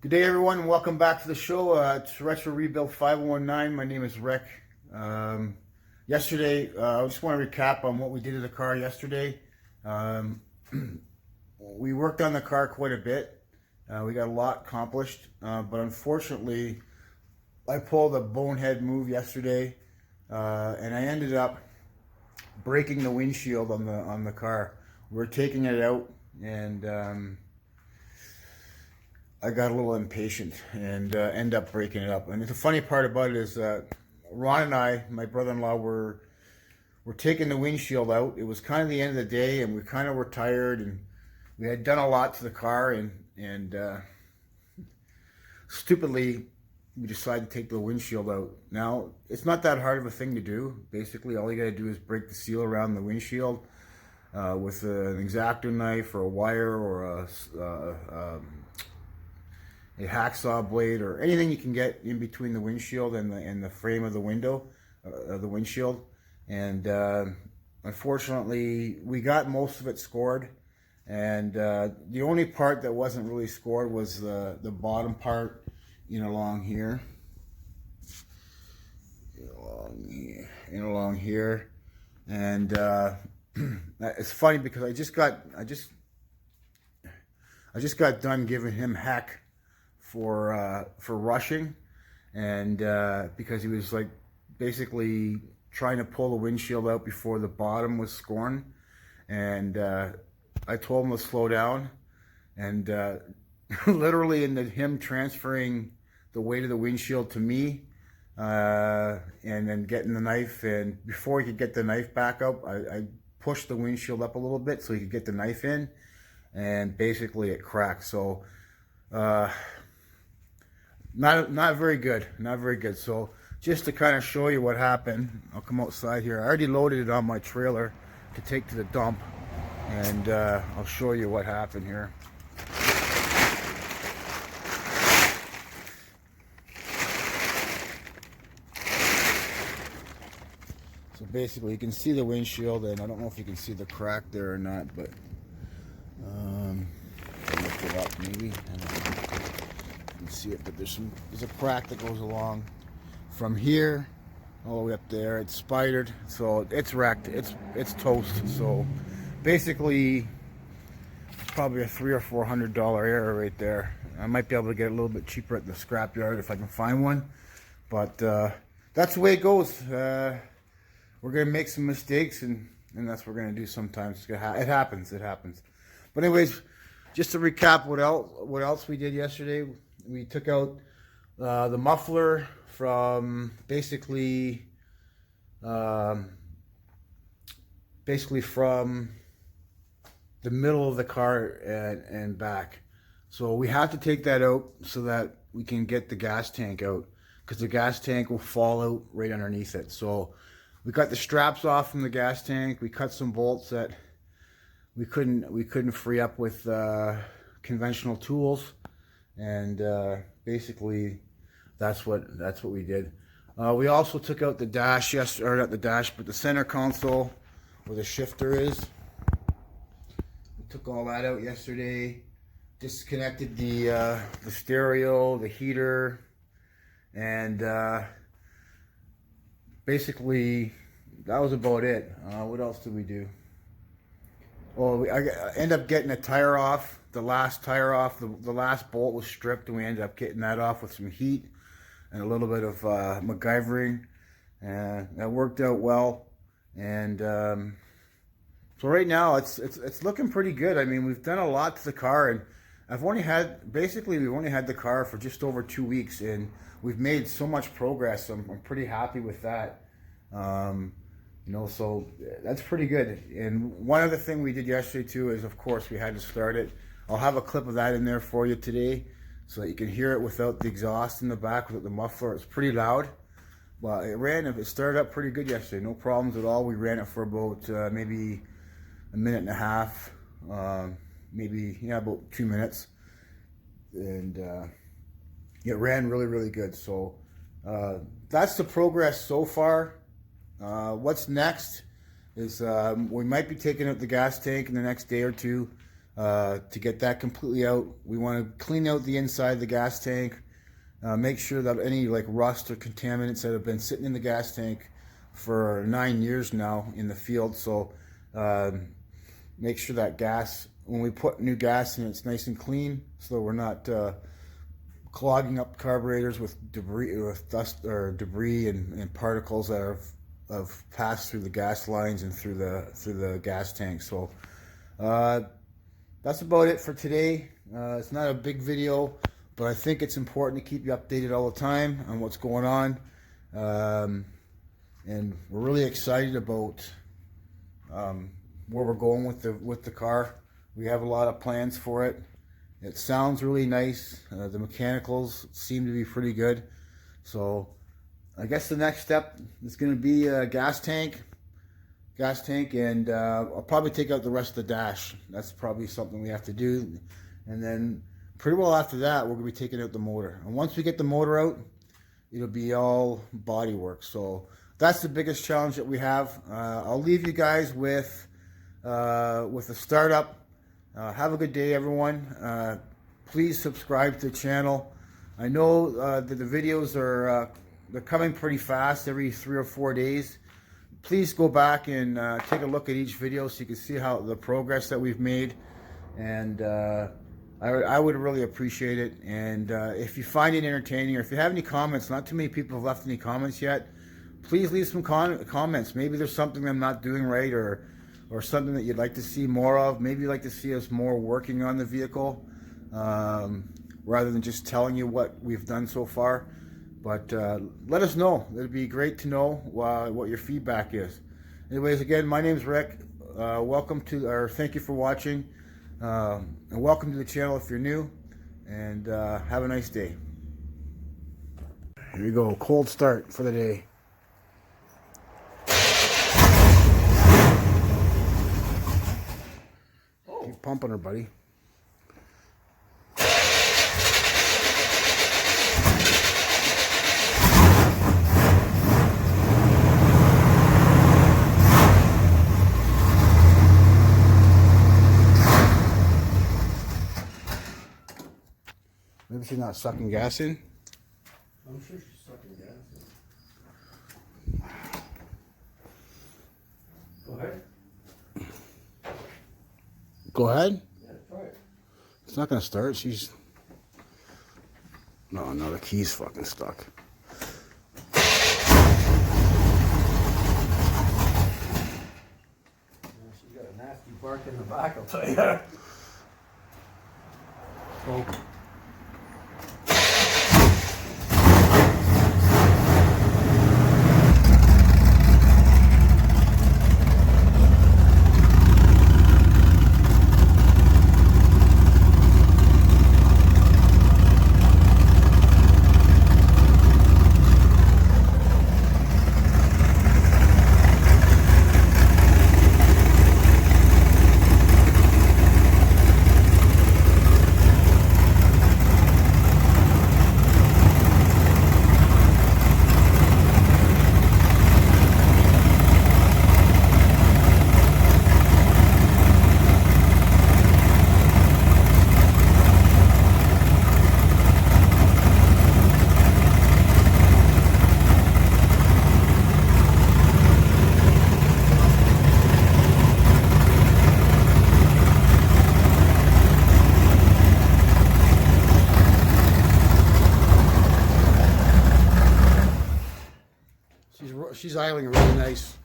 Good day, everyone, and welcome back to the show. It's Retro Rebuild 519. My name is Rick. Yesterday, I just want to recap on what we did to the car yesterday. We worked on the car quite a bit. We got a lot accomplished, but unfortunately, I pulled a bonehead move yesterday, and I ended up breaking the windshield on the car. We're taking it out, and I got a little impatient and end up breaking it up. And the funny part about it is that Ron and I, my brother-in-law, were taking the windshield out. It was kind of the end of the day, and we kind of were tired, and we had done a lot to the car, and stupidly, we decided to take the windshield out. Now, it's not that hard of a thing to do. Basically, all you got to do is break the seal around the windshield with an X-Acto knife or a wire or a hacksaw blade or anything you can get in between the windshield and the frame of the window, the windshield. And unfortunately, we got most of it scored. And the only part that wasn't really scored was the bottom part, along here, along here. And it's funny because I just got done giving him heck for rushing, and because he was like basically trying to pull the windshield out before the bottom was scored, and I told him to slow down, and literally in him transferring the weight of the windshield to me, and then getting the knife, and before he could get the knife back up, I pushed the windshield up a little bit so he could get the knife in, and basically it cracked. So not very good, not very good. So just to kind of show you what happened, I'll come outside here. I already loaded it on my trailer to take to the dump, and I'll show you what happened here. So basically you can see the windshield, and I don't know if you can see the crack there or not, but I'll lift it up maybe. You can see it, but there's a crack that goes along from here all the way up there. It's spidered, so it's wrecked. It's toast. So basically, it's probably a $300 or $400 error right there. I might be able to get a little bit cheaper at the scrapyard if I can find one, but that's the way it goes. We're gonna make some mistakes, and that's what we're gonna do sometimes. It happens. It happens. But anyways, just to recap, what else we did yesterday. We took out the muffler from basically from the middle of the car and back. So we have to take that out so that we can get the gas tank out, because the gas tank will fall out right underneath it. So we got the straps off from the gas tank. We cut some bolts that we couldn't free up with conventional tools. And basically that's what we did. We also took out the dash, or not the dash, but the center console where the shifter is. We took all that out yesterday. Disconnected the stereo, the heater, and basically that was about it. What else did we do? Well, I ended up getting a tire off. The last tire off, the last bolt was stripped, and we ended up getting that off with some heat and a little bit of MacGyvering, and that worked out well. And so right now it's looking pretty good. I mean, we've done a lot to the car, and we've only had the car for just over 2 weeks, and we've made so much progress. I'm pretty happy with that. So that's pretty good. And one other thing we did yesterday too is, of course, we had to start it. I'll have a clip of that in there for you today, so that you can hear it without the exhaust in the back, without the muffler. It's pretty loud. Well, it started up pretty good yesterday, no problems at all. We ran it for about maybe a minute and a half, about 2 minutes, and it ran really, really good. So that's the progress so far. What's next is we might be taking out the gas tank in the next day or two. to get that completely out. We want to clean out the inside of the gas tank, make sure that any like rust or contaminants that have been sitting in the gas tank for 9 years now in the field. So make sure that gas, when we put new gas in, it's nice and clean, so we're not clogging up carburetors with debris, with dust or debris and particles that have passed through the gas lines and through the gas tank. So that's about it for today. It's not a big video, but I think it's important to keep you updated all the time on what's going on. And we're really excited about where we're going with the car. We have a lot of plans for it. It sounds really nice. The mechanicals seem to be pretty good. So I guess the next step is going to be a gas tank, and I'll probably take out the rest of the dash. That's probably something we have to do. And then pretty well after that, we're going to be taking out the motor. And once we get the motor out, it'll be all body work. So that's the biggest challenge that we have. I'll leave you guys with a startup. Have a good day, everyone. Please subscribe to the channel. I know that the videos are they're coming pretty fast, every 3 or 4 days. Please go back and take a look at each video so you can see how the progress that we've made. And I would really appreciate it. And if you find it entertaining, or if you have any comments, not too many people have left any comments yet, please leave some comments. Maybe there's something I'm not doing right, or something that you'd like to see more of. Maybe you'd like to see us more working on the vehicle, rather than just telling you what we've done so far. But let us know. It'd be great to know what your feedback is. Anyways, again, my name's Rick. Thank you for watching, and welcome to the channel if you're new. And have a nice day. Here we go. Cold start for the day. Keep pumping her, buddy. Maybe she's not sucking gas in. I'm sure she's sucking gas in. Go ahead. Go ahead. Yeah, try it. It's not gonna start. She's no, the key's fucking stuck. Yeah, she's got a nasty bark in the back, I'll tell you. Oh. She's idling really nice.